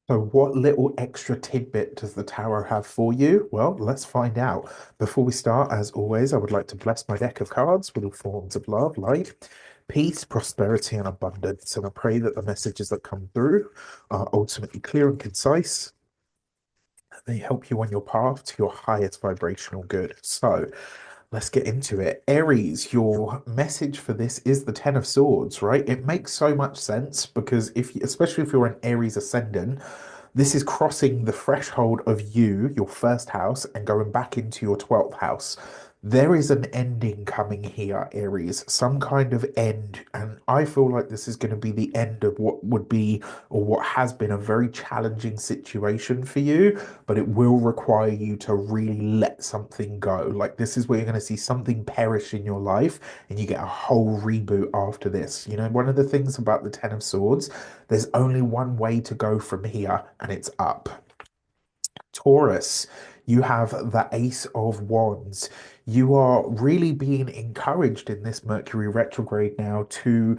what little extra tidbit does the tarot have for you? Well, let's find out. Before we start, as always, I would like to bless my deck of cards with all forms of love, like peace, prosperity, and abundance. And I pray that the messages that come through are ultimately clear and concise. They help you on your path to your highest vibrational good. So let's get into it. Aries, your message for this is the Ten of Swords, right? It makes so much sense because especially if you're an Aries ascendant, this is crossing the threshold of your first house, and going back into your 12th house. There is an ending coming here, Aries, some kind of end. And I feel like this is going to be the end of what would be, or what has been, a very challenging situation for you, but it will require you to really let something go. Like, this is where you're going to see something perish in your life, and you get a whole reboot after this. One of the things about the Ten of Swords, there's only one way to go from here, and it's up. Taurus, you have the Ace of Wands. You are really being encouraged in this Mercury retrograde now to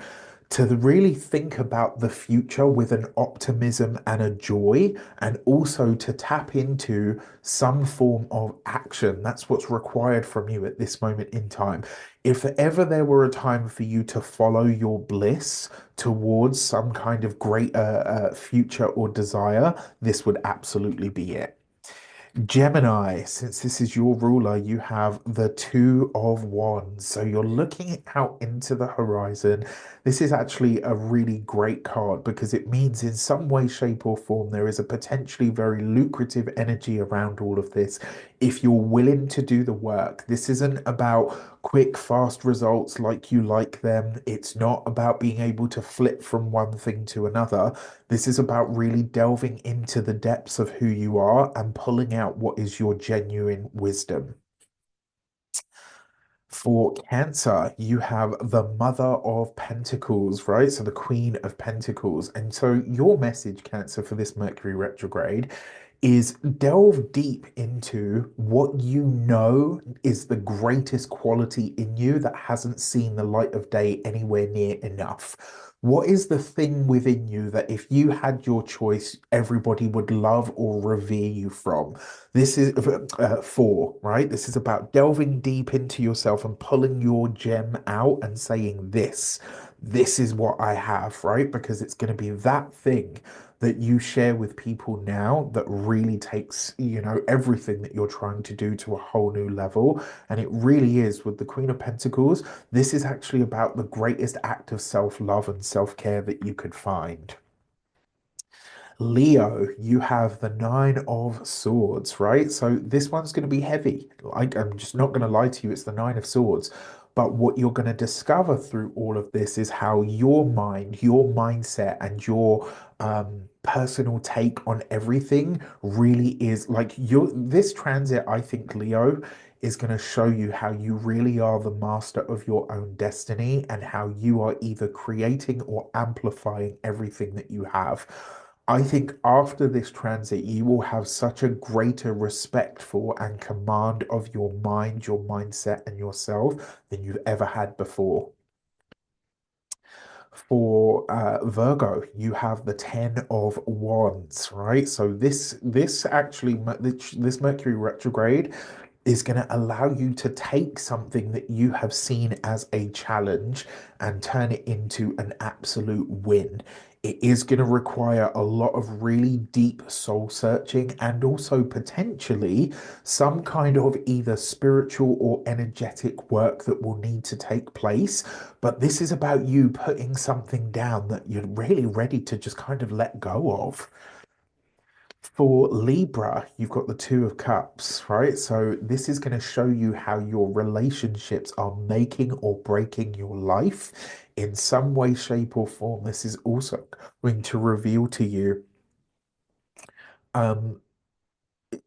really think about the future with an optimism and a joy, and also to tap into some form of action. That's what's required from you at this moment in time. If ever there were a time for you to follow your bliss towards some kind of greater future or desire, this would absolutely be it. Gemini, since this is your ruler, you have the Two of Wands. So you're looking out into the horizon. This is actually a really great card because it means in some way, shape, or form, there is a potentially very lucrative energy around all of this if you're willing to do the work. This isn't about quick, fast results like you like them. It's not about being able to flip from one thing to another. This is about really delving into the depths of who you are and pulling out what is your genuine wisdom. For Cancer, you have the Mother of Pentacles, right? So the Queen of Pentacles. And so your message, Cancer, for this Mercury retrograde is delve deep into what you know is the greatest quality in you that hasn't seen the light of day anywhere near enough. What is the thing within you that if you had your choice, everybody would love or revere you from? This is right? This is about delving deep into yourself and pulling your gem out and saying, this is what I have, right? Because it's going to be that thing that you share with people now that really takes, everything that you're trying to do to a whole new level. And it really is with the Queen of Pentacles. This is actually about the greatest act of self-love and self-care that you could find. Leo, you have the Nine of Swords, right? So this one's going to be heavy. I'm just not going to lie to you, it's the Nine of Swords. But what you're going to discover through all of this is how your mind, your mindset, and your personal take on everything really is like this transit, I think, Leo, is going to show you how you really are the master of your own destiny and how you are either creating or amplifying everything that you have. I think after this transit, you will have such a greater respect for and command of your mind, your mindset, and yourself than you've ever had before. For Virgo, you have the Ten of Wands, right? So this actually this Mercury retrograde is going to allow you to take something that you have seen as a challenge and turn it into an absolute win. It is going to require a lot of really deep soul searching and also potentially some kind of either spiritual or energetic work that will need to take place. But this is about you putting something down that you're really ready to just kind of let go of. For Libra, you've got the Two of Cups, right? So this is going to show you how your relationships are making or breaking your life in some way, shape, or form. This is also going to reveal to you, um,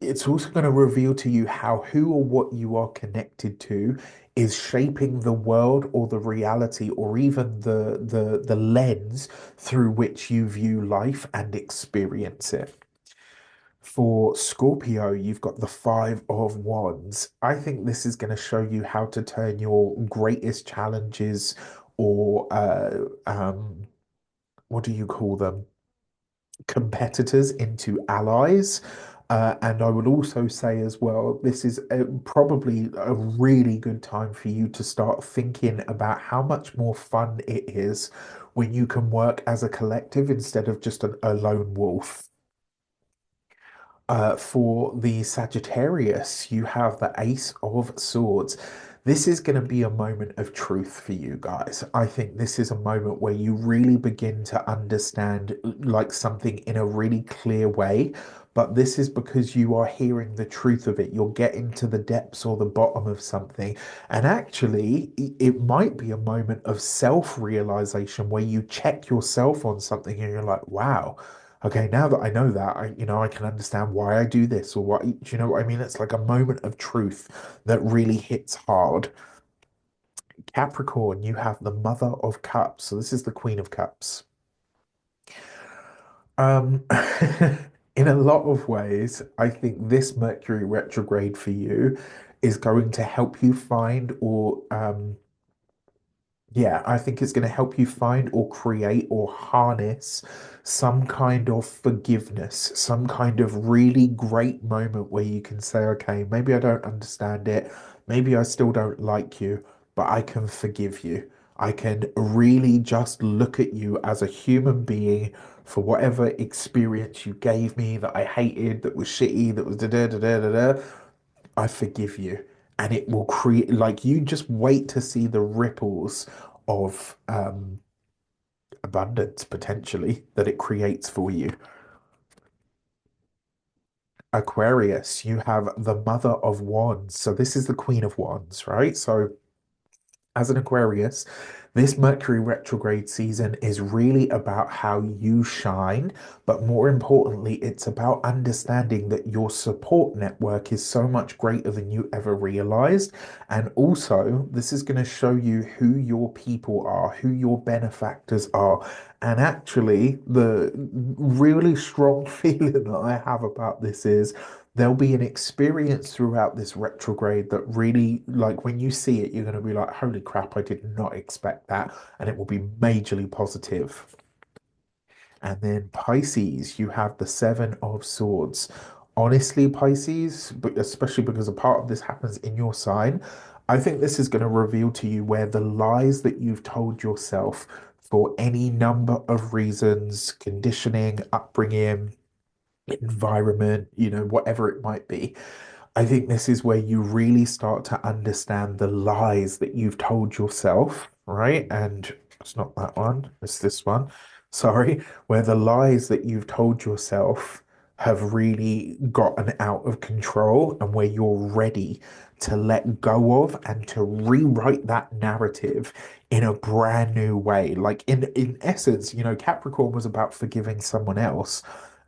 it's also going to reveal to you how who or what you are connected to is shaping the world or the reality or even the lens through which you view life and experience it. For Scorpio, you've got the Five of Wands. I think this is going to show you how to turn your greatest challenges or what do you call them? Competitors into allies. And I would also say as well, this is probably a really good time for you to start thinking about how much more fun it is when you can work as a collective instead of just a lone wolf. For the Sagittarius, you have the Ace of Swords. This is going to be a moment of truth for you guys. I think this is a moment where you really begin to understand like something in a really clear way. But this is because you are hearing the truth of it. You're getting to the depths or the bottom of something. And actually, it might be a moment of self-realization where you check yourself on something and you're like, wow. Okay, now that I know that, I can understand why I do this or what, do you know what I mean? It's like a moment of truth that really hits hard. Capricorn, you have the Mother of Cups. So this is the Queen of Cups. Um, in a lot of ways, I think this Mercury retrograde for you is going to help you find or yeah, I think it's going to help you find or create or harness some kind of forgiveness, some kind of really great moment where you can say, okay, maybe I don't understand it. Maybe I still don't like you, but I can forgive you. I can really just look at you as a human being for whatever experience you gave me that I hated, that was shitty, that was da da da da da da. I forgive you. And it will create, like, you just wait to see the ripples of abundance potentially that it creates for you. Aquarius, you have the Mother of Wands. So this is the Queen of Wands, right? So as an Aquarius, this Mercury retrograde season is really about how you shine, but more importantly, it's about understanding that your support network is so much greater than you ever realized. And also, this is going to show you who your people are, who your benefactors are. And actually, the really strong feeling that I have about this is there'll be an experience throughout this retrograde that really, like, when you see it, you're going to be like, holy crap, I did not expect that. And it will be majorly positive. And then Pisces, you have the Seven of Swords. Honestly, Pisces, but especially because a part of this happens in your sign, I think this is going to reveal to you where the lies that you've told yourself for any number of reasons, conditioning, upbringing, environment, whatever it might be. I think this is where you really start to understand the lies that you've told yourself, right? And it's not that one, it's this one. Sorry, where the lies that you've told yourself have really gotten out of control and where you're ready to let go of and to rewrite that narrative in a brand new way. Like in essence, Capricorn was about forgiving someone else.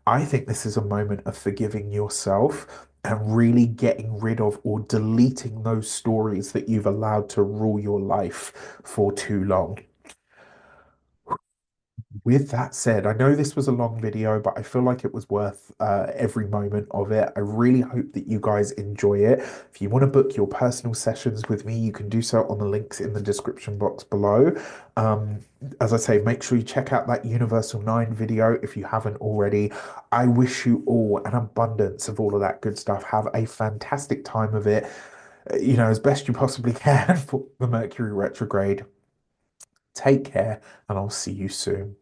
I think this is a moment of forgiving yourself and really getting rid of or deleting those stories that you've allowed to rule your life for too long. With that said, I know this was a long video, but I feel like it was worth every moment of it. I really hope that you guys enjoy it. If you want to book your personal sessions with me, you can do so on the links in the description box below. Um, as I say, make sure you check out that Universal 9 video if you haven't already. I wish you all an abundance of all of that good stuff. Have a fantastic time of it, as best you possibly can for the Mercury retrograde. Take care, and I'll see you soon.